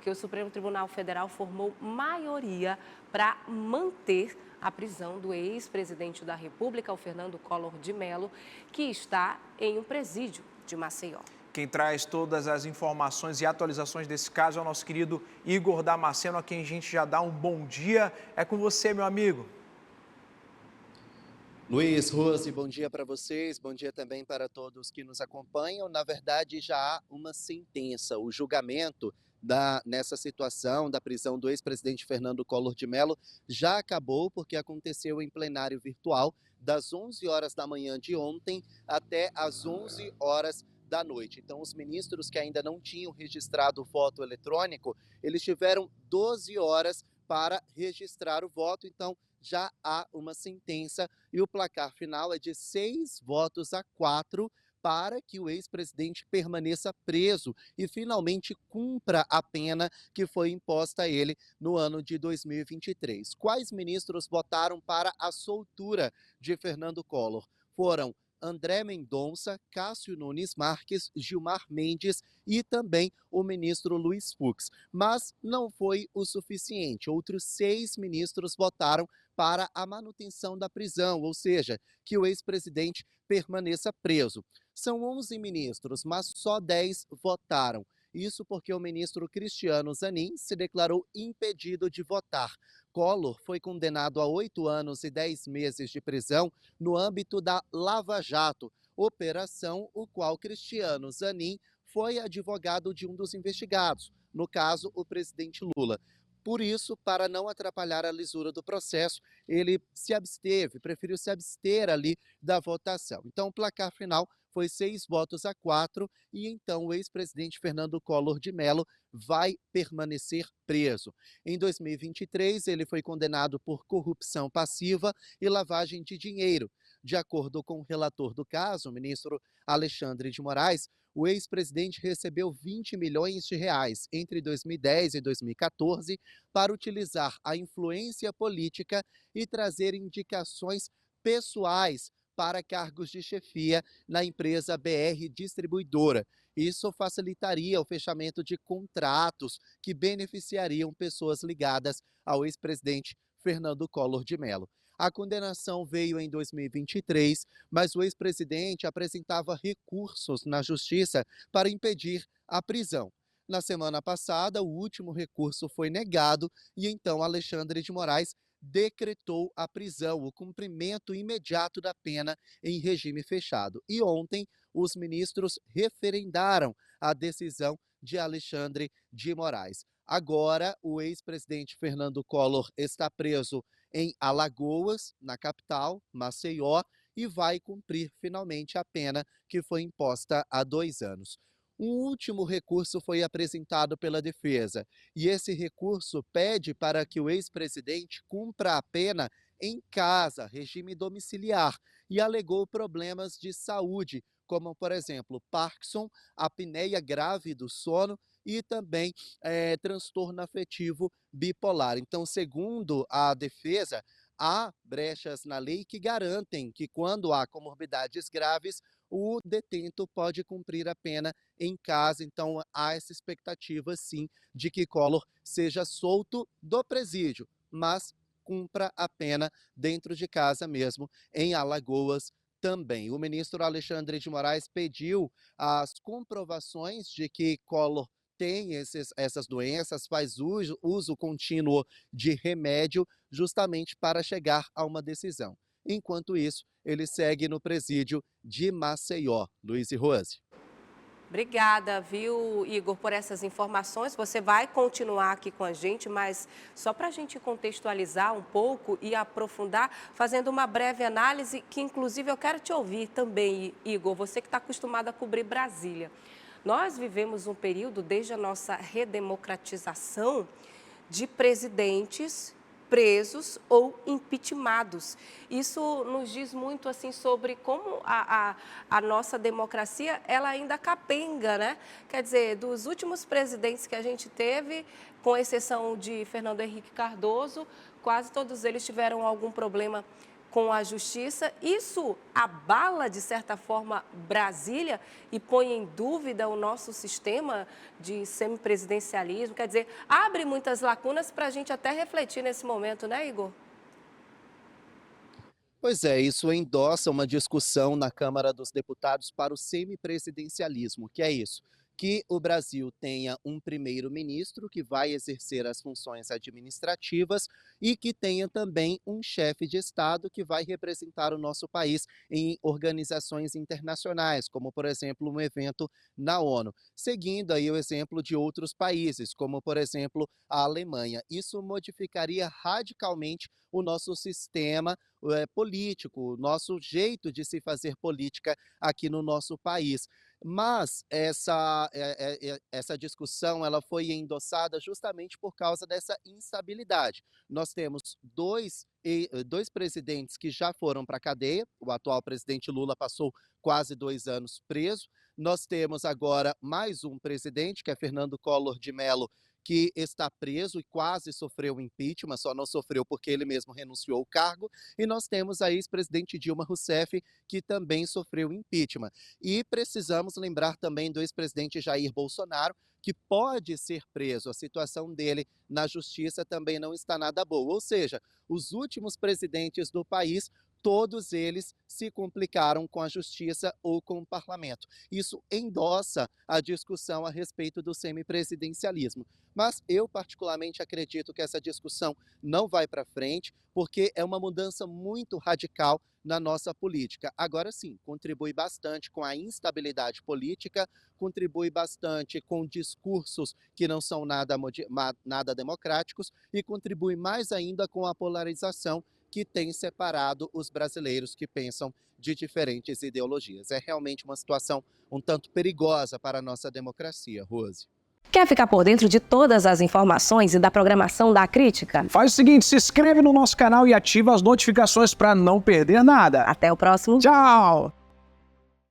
porque o Supremo Tribunal Federal formou maioria para manter a prisão do ex-presidente da República, o Fernando Collor de Mello, que está em um presídio de Maceió. Quem traz todas as informações e atualizações desse caso é o nosso querido Igor Damasceno, a quem a gente já dá um bom dia. É com você, meu amigo. Luiz, Rose, bom dia para vocês, bom dia também para todos que nos acompanham. Na verdade, já há uma sentença, o julgamento nessa situação da prisão do ex-presidente Fernando Collor de Mello já acabou, porque aconteceu em plenário virtual das 11 horas da manhã de ontem até as 11 horas da noite. Então, os ministros que ainda não tinham registrado o voto eletrônico, eles tiveram 12 horas para registrar o voto, então já há uma sentença e o placar final é de 6 votos a 4 para que o ex-presidente permaneça preso e finalmente cumpra a pena que foi imposta a ele no ano de 2023. Quais ministros votaram para a soltura de Fernando Collor? Foram André Mendonça, Cássio Nunes Marques, Gilmar Mendes e também o ministro Luiz Fux. Mas não foi o suficiente. Outros 6 ministros votaram para a manutenção da prisão, ou seja, que o ex-presidente permaneça preso. São 11 ministros, mas só 10 votaram. Isso porque o ministro Cristiano Zanin se declarou impedido de votar. Collor foi condenado a 8 anos e 10 meses de prisão no âmbito da Lava Jato, operação o qual Cristiano Zanin foi advogado de um dos investigados, no caso, o presidente Lula. Por isso, para não atrapalhar a lisura do processo, ele se absteve, preferiu se abster ali da votação. Então, o placar final foi 6 votos a 4 e então o ex-presidente Fernando Collor de Mello vai permanecer preso. Em 2023, ele foi condenado por corrupção passiva e lavagem de dinheiro. De acordo com o relator do caso, o ministro Alexandre de Moraes, o ex-presidente recebeu 20 milhões de reais entre 2010 e 2014 para utilizar a influência política e trazer indicações pessoais para cargos de chefia na empresa BR Distribuidora. Isso facilitaria o fechamento de contratos que beneficiariam pessoas ligadas ao ex-presidente Fernando Collor de Mello. A condenação veio em 2023, mas o ex-presidente apresentava recursos na justiça para impedir a prisão. Na semana passada, o último recurso foi negado e então Alexandre de Moraes decretou a prisão, o cumprimento imediato da pena em regime fechado. E ontem, os ministros referendaram a decisão de Alexandre de Moraes. Agora, o ex-presidente Fernando Collor está preso em Alagoas, na capital, Maceió, e vai cumprir finalmente a pena que foi imposta há 2 anos. Um último recurso foi apresentado pela defesa, e esse recurso pede para que o ex-presidente cumpra a pena em casa, regime domiciliar, e alegou problemas de saúde, como, por exemplo, Parkinson, apneia grave do sono e também transtorno afetivo bipolar. Então, segundo a defesa, há brechas na lei que garantem que, quando há comorbidades graves, o detento pode cumprir a pena em casa. Então, há essa expectativa, sim, de que Collor seja solto do presídio, mas cumpra a pena dentro de casa mesmo, em Alagoas também. O ministro Alexandre de Moraes pediu as comprovações de que Collor tem essas doenças, faz uso contínuo de remédio, justamente para chegar a uma decisão. Enquanto isso, ele segue no presídio de Maceió. Luiz e Rose. Obrigada, viu, Igor, por essas informações. Você vai continuar aqui com a gente, mas só para a gente contextualizar um pouco e aprofundar, fazendo uma breve análise, que inclusive eu quero te ouvir também, Igor, você que está acostumado a cobrir Brasília. Nós vivemos um período, desde a nossa redemocratização, de presidentes presos ou impeachmentados. Isso nos diz muito assim sobre como a nossa democracia ela ainda capenga, né? Quer dizer, dos últimos presidentes que a gente teve, com exceção de Fernando Henrique Cardoso, quase todos eles tiveram algum problema com a justiça. Isso abala, de certa forma, Brasília e põe em dúvida o nosso sistema de semipresidencialismo. Quer dizer, abre muitas lacunas para a gente até refletir nesse momento, né, Igor? Pois é, isso endossa uma discussão na Câmara dos Deputados para o semipresidencialismo, que é isso, que o Brasil tenha um primeiro-ministro que vai exercer as funções administrativas e que tenha também um chefe de Estado que vai representar o nosso país em organizações internacionais, como, por exemplo, um evento na ONU, seguindo aí o exemplo de outros países, como, por exemplo, a Alemanha. Isso modificaria radicalmente o nosso sistema político, o nosso jeito de se fazer política aqui no nosso país. Mas essa discussão ela foi endossada justamente por causa dessa instabilidade. Nós temos dois presidentes que já foram para a cadeia. O atual presidente Lula passou quase 2 anos preso. Nós temos agora mais um presidente, que é Fernando Collor de Mello, que está preso e quase sofreu impeachment, só não sofreu porque ele mesmo renunciou ao cargo. E nós temos a ex-presidente Dilma Rousseff, que também sofreu impeachment. E precisamos lembrar também do ex-presidente Jair Bolsonaro, que pode ser preso. A situação dele na justiça também não está nada boa. Ou seja, os últimos presidentes do país, todos eles se complicaram com a justiça ou com o parlamento. Isso endossa a discussão a respeito do semipresidencialismo. Mas eu particularmente acredito que essa discussão não vai para frente, porque é uma mudança muito radical na nossa política. Agora sim, contribui bastante com a instabilidade política, contribui bastante com discursos que não são nada democráticos e contribui mais ainda com a polarização que tem separado os brasileiros que pensam de diferentes ideologias. É realmente uma situação um tanto perigosa para a nossa democracia, Rose. Quer ficar por dentro de todas as informações e da programação da Crítica? Faz o seguinte, se inscreve no nosso canal e ativa as notificações para não perder nada. Até o próximo. Tchau!